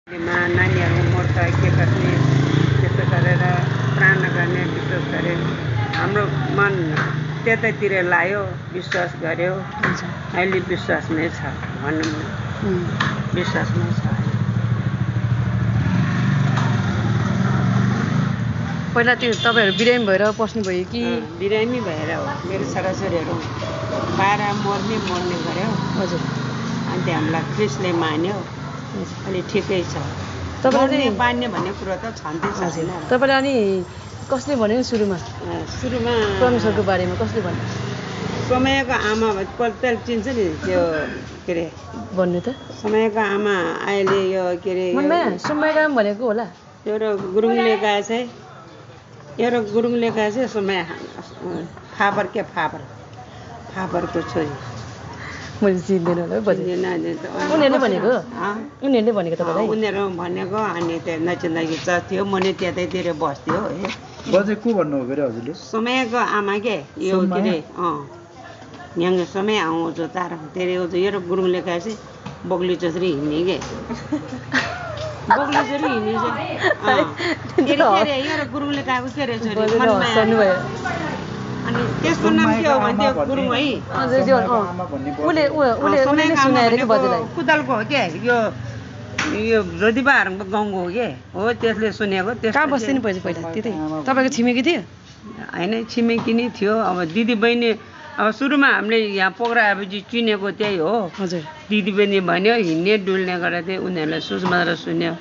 नानीहरू मर्छ के गर्ने त्यस्तो गरेर प्राण गर्ने विश्वास गरे हाम्रो मन त्यतैतिर लाग्यो विश्वास गर्यो अहिले विश्वास नै छ भनौँ न विश्वास नै छ पहिला त्यो तपाईहरु बिरामी भएर पस्नुभयो कि बिरामी भएर हो मेरो छोराछोरीहरू बाह्र मर्ने गर्यो हजुर अनि हामीलाई क्रिस्टले मान्यो अलि ठिकै छ तपाईले मान्ने भन्ने कुरा त छँदै छैन तपाईले अनि कसले भन्यो सुरुमा परमेश्वरको बारेमा कसले भन्यो समयको आमा पत्तल चिन्छ नि त्यो के रे भन्नु त समयको आमा अहिले यो के रे समयको आमा भनेको होला एउटा गुरुङले गाएछ एउटा गुरुङले गाएछ समय फापरको छोरी मैले चिन्दैन होला उनीहरूले भनेको तपाईँलाई उनीहरू भनेको अनि त्यो नचिन्दाखेरि चर्च थियो म नि त्यतैतिर बस्थ्यो है बजे को भन्नु हो फेरि हजुरले समयको आमा के यो के रे यहाँ समय आउँछ तार तेरे यो गुरुङले गाएछ बग्ली जसरी हिँड्ने के बग्ली जसरी हिँड्ने चाहिँ यो गुरुङले गाएको के रे छोरी अनि त्यसको नाम के हो भने त्यो गुरुङ है कुदालको हो के यो जोदिबाहरूको गाउँको हो के हो त्यसले सुनेको कहाँ बस्थ्यो नि पहिला त्यतै तपाईँको छिमेकी थियो होइन छिमेकी नै थियो अब दिदी बहिनी अब सुरुमा हामीले यहाँ पोखरा आएपछि चिनेको त्यही हो हजुर दिदी बहिनी भन्यो हिँड्ने डुल्ने गरेर चाहिँ उनीहरूलाई सुषमा सुन्यो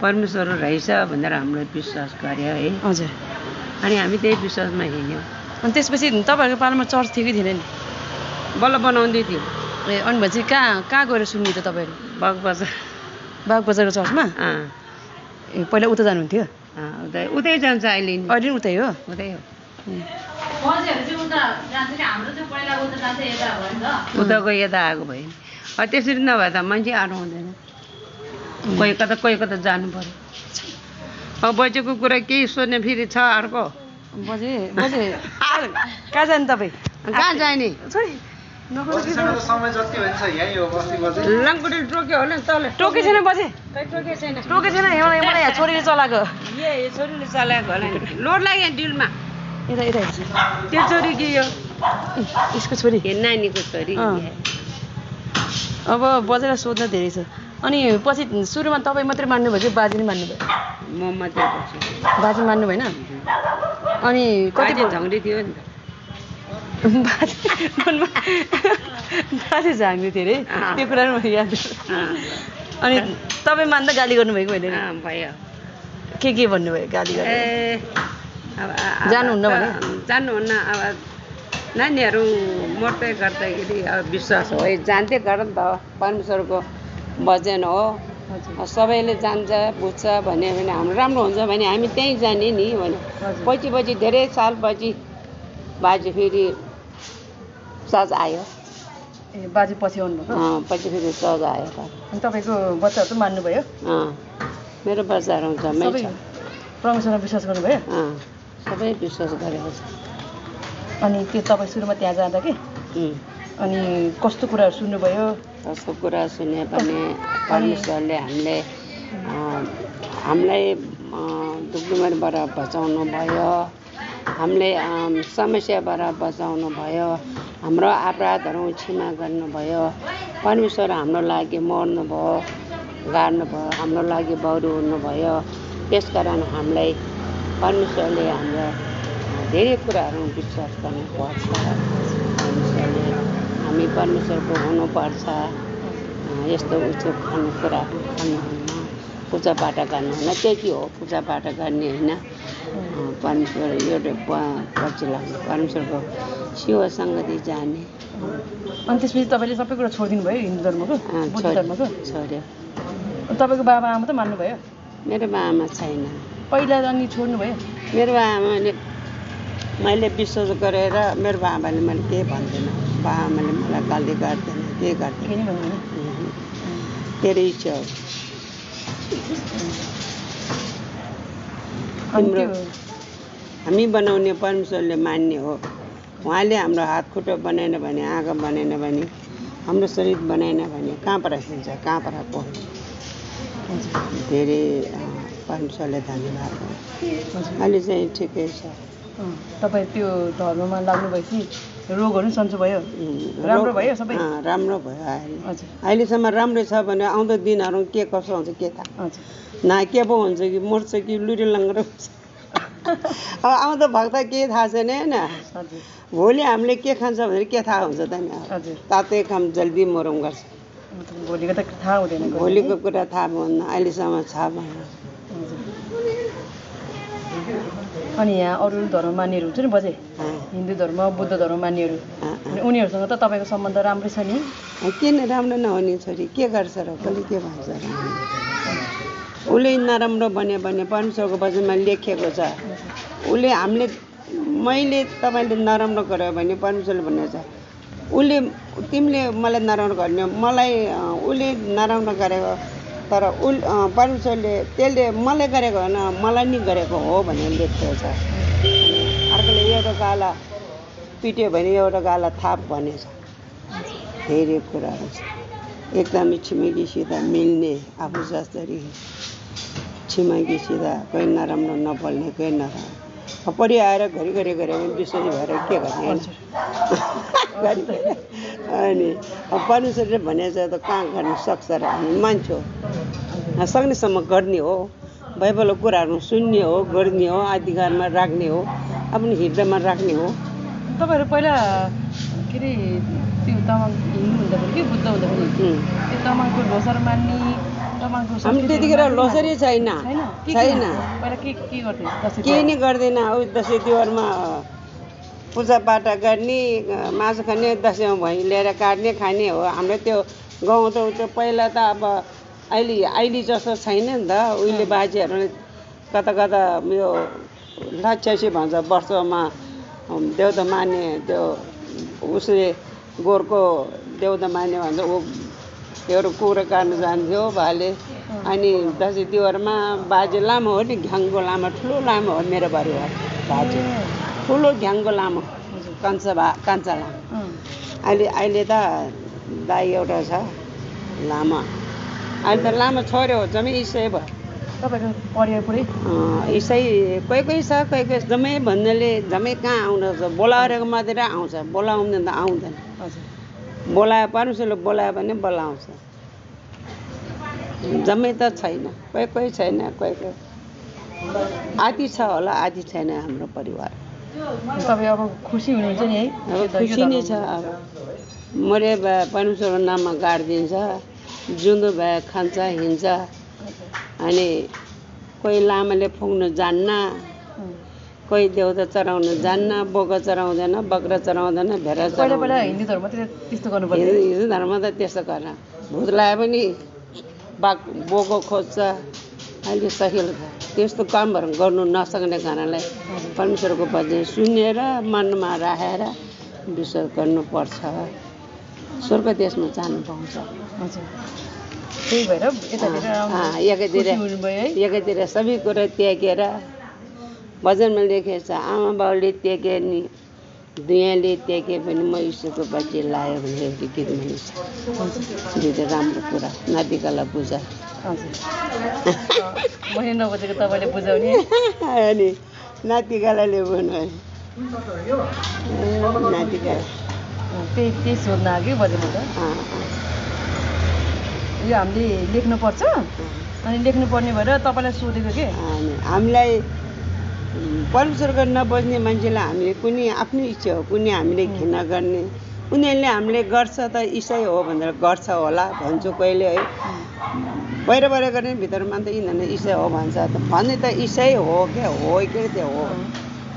परमेश्वर रहेछ भनेर हामीले विश्वास गर्यो है हजुर अनि हामी त्यही विश्वासमा हिँड्यौँ अनि त्यसपछि तपाईँहरूको पालामा चर्च थियो कि थिएन नि बल्ल बनाउँदै थियो ए अनि भएपछि कहाँ गएर सुन्ने त तपाईँहरू बागबजारको चर्चमा ए पहिला उता जानुहुन्थ्यो उतै जान्छ अहिले अहिले उतै हो उताको यता आएको भयो त्यसरी नभए त मान्छे आउनु हुँदैन कोही कता जानु पर्यो अब बजेको कुरा केही सोध्ने फेरि छ अर्को बजे कहाँ जाने तपाईँ कहाँ जाने समय जति हुन्छ यही हो बस्ती बजे लङकुटी टोक्यो होला नि तल टोके छैन बजे टोके छैन मलाई छोरीले चलाएको छोरीले चलाएको होला नि लोड लाग्यो डिलमा यता त्यो छोरी के यो यसको छोरी नानीको छोरी अब बजेर सोध्न धेरै छ अनि पछि सुरुमा तपाईँ मात्रै मान्नुभयो कि बाजे नै मान्नुभयो म मात्रै बाजे मान्नु भएन अनि कति झङ्डी थियो नि बाजे झाङ्ग्री थियो अरे त्यो कुरा पनि याद अनि तपाईँ मान्दा गाली गर्नुभएको होइन भयो के भन्नुभयो गाली गरेर जानुहुन्न भने जानुहुन्न अब नानीहरू मर्दै गर्दाखेरि अब विश्वास हो जान्दै गर नि त परमेश्वरको वचन हो सबैले जान्छ बुझ्छ भन्यो भने हाम्रो राम्रो हुन्छ भने हामी त्यहीँ जाने नि भने पछि धेरै सालपछि बाजे फेरि सज आयो ए बाजे पछि आउनुभयो पछि फेरि सज आयो अनि तपाईँको बच्चाहरू त मान्नुभयो मेरो बच्चाहरू जम्मै छ परमेश्वरमा विश्वास गर्नुभयो सबै विश्वास गरेको छ अनि त्यो तपाईँ सुरुमा त्यहाँ जाँदा कि अनि कस्तो कुराहरू सुन्नुभयो कस्तो कुरा सुन्यो भने परमेश्वरले हामीलाई दुःखबिमारीबाट बचाउनु भयो हामीले समस्याबाट बचाउनु भयो हाम्रो अपराधहरू क्षमा गर्नुभयो परमेश्वर हाम्रो लागि मर्नुभयो गाड्नुभयो हाम्रो लागि बरु हुनुभयो त्यसकारण हामीलाई परमेश्वरले हाम्रो धेरै कुराहरू विश्वास गर्नुपर्छ परमेश्वरले हामी परमेश्वरको हुनुपर्छ यस्तो उच्च खानेकुराहरू खानुहुन्न पूजापाठ गर्नुहुन्न त्यति हो पूजापाठ गर्ने होइन परमेश्वर एउटा पछि लाग्ने परमेश्वरको शिव सङ्गति जाने अनि त्यसपछि तपाईँले सबै कुरा छोडिदिनु भयो हिन्दू धर्मको बुद्ध धर्मको छोड्यो तपाईँको बाबा आमा त मान्नुभयो मेरो बाबामा छैन पहिला अनि छोड्नुभयो मेरो बाबाले मैले विश्वास गरेर मेरो बाबाले मैले केही भन्दैन बाबाले मलाई गाली गर्दैन के गर्दैन तेरै इच्छा हो हाम्रो हामी बनाउने परमेश्वरले मान्ने हो उहाँले हाम्रो हात खुट्टा बनाएन भने आँखा बनाएन भने हाम्रो शरीर बनाएन भने कहाँबाट हिँड्छ कहाँबाट पढ्छ धेरै परमेश्वरले धन्यवाद हो। अहिले चाहिँ ठिकै छ। तपाईँ त्यो धर्ममा लाग्नु भएपछि रोगहरू सन्चो भयो, राम्रो भयो सबै? राम्रो भयो अहिले। हजुर। अहिलेसम्म राम्रै छ भने आउँदो दिनहरू के कसो हुन्छ के थाहा। हजुर। न के पो हुन्छ कि मर्छ कि लुरी लङ्गरो हुन्छ। अब आउँदो भक्त केही थाहा छैन होइन। हजुर। भोलि हामीले के खान्छ भनेर के थाहा हुन्छ त नि। हजुर। तातै काम जल्दी मरौँ गर्छ। भोलिको त थाहा हुँदैन। भोलिको कुरा थाहा भएन, अहिलेसम्म थाहा भएन। अनि यहाँ अरू धर्म मान्नेहरू हुन्छ नि बजे, हिन्दू धर्म बुद्ध धर्म मान्नेहरू, अनि उनीहरूसँग त तपाईँको सम्बन्ध राम्रै छ नि? किन राम्रो नहुने छोरी, के गर्छ र, कसले के भन्छ र? उसले नराम्रो भन्यो भने परमेश्वरको वचनमा लेखेको छ। उसले हामीले मैले तपाईँले नराम्रो गर्यो भने परमेश्वरले भनेको छ उसले तिमीले मलाई नराम्रो गर्ने मलाई उसले नराम्रो गरेको तर परमेश्वरले त्यसले मलाई गरेको होइन मलाई नि गरेको हो भनेर लेखेको छ। अर्कोले एउटा गाला पिट्यो भने एउटा गाला थाप भनेछ। धेरै कुराहरू छ। एकदमै छिमेकीसित मिल्ने आफू जस्तरी छिमेकीसित कोही नराम्रो नबोल्ने कोही नराम्रो परिआएर घरिघरि गऱ्यो भने विश्वासी भएर के गर्ने होइन। अनि परमेश्वरले भनेको छ त कहाँ गर्न सक्छ र, हामी मान्छे हो सक्नेसम्म गर्ने हो, बाइबलको कुराहरू सुन्ने हो, गर्ने हो, अधिकारमा राख्ने हो, आफ्नो हृदयमा राख्ने हो। तपाईँहरू पहिला के अरे त्यो तामाङ हिन्दू हुँदाखेरि कि बुद्ध हुँदाखेरि त्यो तामाङको लोसार मान्ने तामाङको हामी त्यतिखेर लोसरी छैन। पहिला के गर्थे? केही नै गर्दैन। दसैँ तिहारमा पूजापाठ गर्ने, मासु खाने, दसैँमा भैँ लिएर काट्ने खाने हो। हाम्रो त्यो गाउँ त पहिला त अब अहिले जस्तो छैन नि त। उहिले बाजेहरूले कता कता यो लाछ्यासी भन्छ वर्षमा देउता मान्ने, त्यो उसले गोरको देउता मान्ने भन्छ ऊ एउटा कुखुरा काट्नु जान्थ्यो भाले। अनि दसैँ तिहारमा बाजे लामो हो नि, घ्याङको लामो ठुलो लामो हो मेरो परिवार। बाजे ठुलो घ्याङको लामो कान्छा लामो। अहिले त दाइ एउटा छ लामा। अहिले त लामो छोड्यो जम्मै इसाई भयो। तपाईँको परिवार पुरै इसाई कोही कोही छ, कोही कोही जम्मै भन्नाले जम्मै कहाँ आउँदछ, बोलाएको मात्रै आउँछ, बोलाउँदैन त आउँदैन। बोलायो परमेश्वरले बोलायो भने बोलाउँछ। जम्मै त छैन, कोही कोही छैन, कोही कोही आदि छ होला, आदि छैन हाम्रो परिवार। तपाईँ अब खुसी हुनुहुन्छ नि है? अब खुसी नै छ। अब मरे भए परमेश्वरको नाममा गाडिदिन्छ, जिउँदो भए खान्छ हिँड्छ। अनि कोही लामाले फुक्नु जान्न, कोही देउता चढाउनु जान्न, बोका चढाउँदैन, बक्रा चढाउँदैन, भेडा चढाउँदैन। पहिला हिन्दू धर्म त्यस्तो गर्नु पर्छ। हिन्दू धर्म त त्यस्तो गर्न भूत लगाए पनि बोको खोज्छ। अहिले सकिलो छ। त्यस्तो कामहरू गर्नु नसक्ने कारणले परमेश्वरको वचन सुनेर मनमा राखेर विश्वास गर्नुपर्छ। स्वर्ग देशमा जानु पाउँछ। त्यही भएर एकातिर सबै कुरा त्यागेर भजनमा लेखेको छ आमा बाउले त्यागे नि दुनियाँले त्यागे पनि म ईश्वरको वचन लायो भनेर एउटा गीत भनिन्छ। त्यो चाहिँ राम्रो कुरा। नातिकालाई बुझा। मैले नबुझेको तपाईँले बुझाउने। अनि नातिकालाई बुझ्नु नातिका त्यही सोध्न आयो बजेको त। यो हामीले लेख्नुपर्छ अनि लेख्नुपर्ने भएर तपाईँलाई सोधेको के? हामीलाई परमेश्वरको नबुझ्ने मान्छेलाई हामीले कुनै आफ्नो इच्छा हो, कुनै हामीले घृणा गर्ने, उनीहरूले हामीले गर्छ त इसाई हो भनेर गर्छ होला भन्छु कहिले है। बाहिर बाहिर गर्ने भित्रमा त यिनीहरूले इसाई हो भन्छ भन्ने त इसाई हो क्या हो के त्यो हो।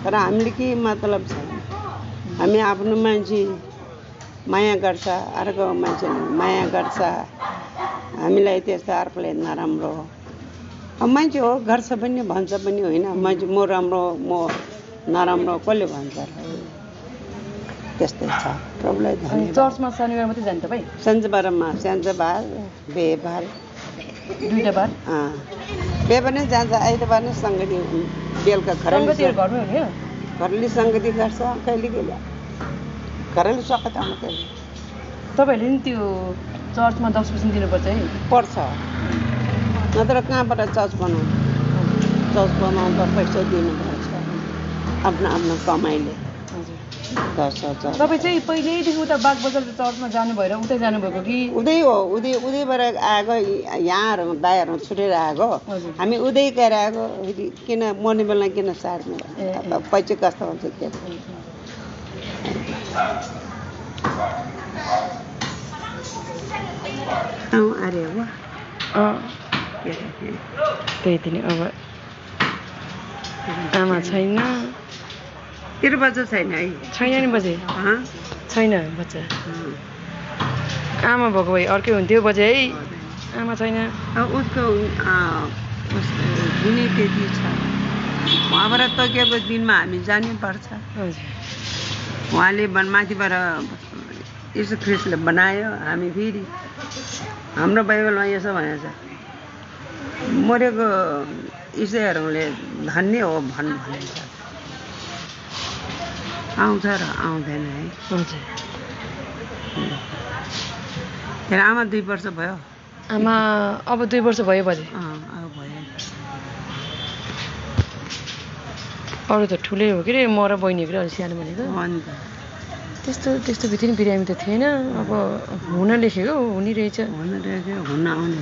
तर हामीले के मतलब छैन। हामी आफ्नो मान्छे माया गर्छ, अर्को मान्छेले माया गर्छ। हामीलाई त्यस्तो अर्कोले नराम्रो अब मान्छे हो गर्छ पनि भन्छ पनि होइन। मान्छे म राम्रो म नराम्रो कसले भन्छ र? त्यस्तै छ प्रभुलाई धन्यवाद। चर्चमा शनिबार मात्रै जान्छ तपाईँ? शनिबारमा शनिबार बिहिबार दुईटा बार बिहिबार नै जान्छ, आइतबार नै सङ्गति बेलुका घरले सङ्गति गर्छ कहिले कहिले घरले स्वागत आउनु कहिले। तपाईँहरूले नि त्यो चर्चमा 10% दिनुपर्छ है? पर्छ नत्र कहाँबाट चर्च बनाउनु चर्च बनाउँदा पैसा दिनुपर्छ आफ्नो आफ्नो कमाइले हजुर गर्छ चर्च तपाईँ चाहिँ पहिल्यैदेखि उता बागबजार चर्चमा जानु भएर उतै जानुभएको कि उदय हो उदयबाट आएको यहाँहरू दाईहरू छुटेर आएको हजुर। हामी उदय गएर आएको फेरि किन मर्ने बेला किन सार्ने पैसा कस्तो हुन्छ के अरे हो त्यही त नि अब आमा छैन तेरो बच्चा छैन है छैन नि बजे हँ? छैन बच्चा आमा भएको भए अर्कै हुन्थ्यो बजे है आमा छैन उसको हुने त्यति छ उहाँबाट तोकेको दिनमा हामी जानै पर्छ हजुर उहाँले माथिबाट यीशु ख्रिस्टले बनायो हामी फेरि हाम्रो बाइबलमा यसो भनेको छ मरेको इसाईहरूले धन्य हो भनिन्छ आउँछ र आउँदैन है हजुर त्यहाँ आमा 2 वर्ष भयो आमा अब 2 वर्ष भयो बजे अब भयो अरू त ठुलै हो के अरे म र बहिनी हो कि अलिक सानो भनेको अन्त त्यस्तो भित्री बिरामी त थिएन अब हुन लेखेको हुने रहेछ हुन रहेछ हुन आउने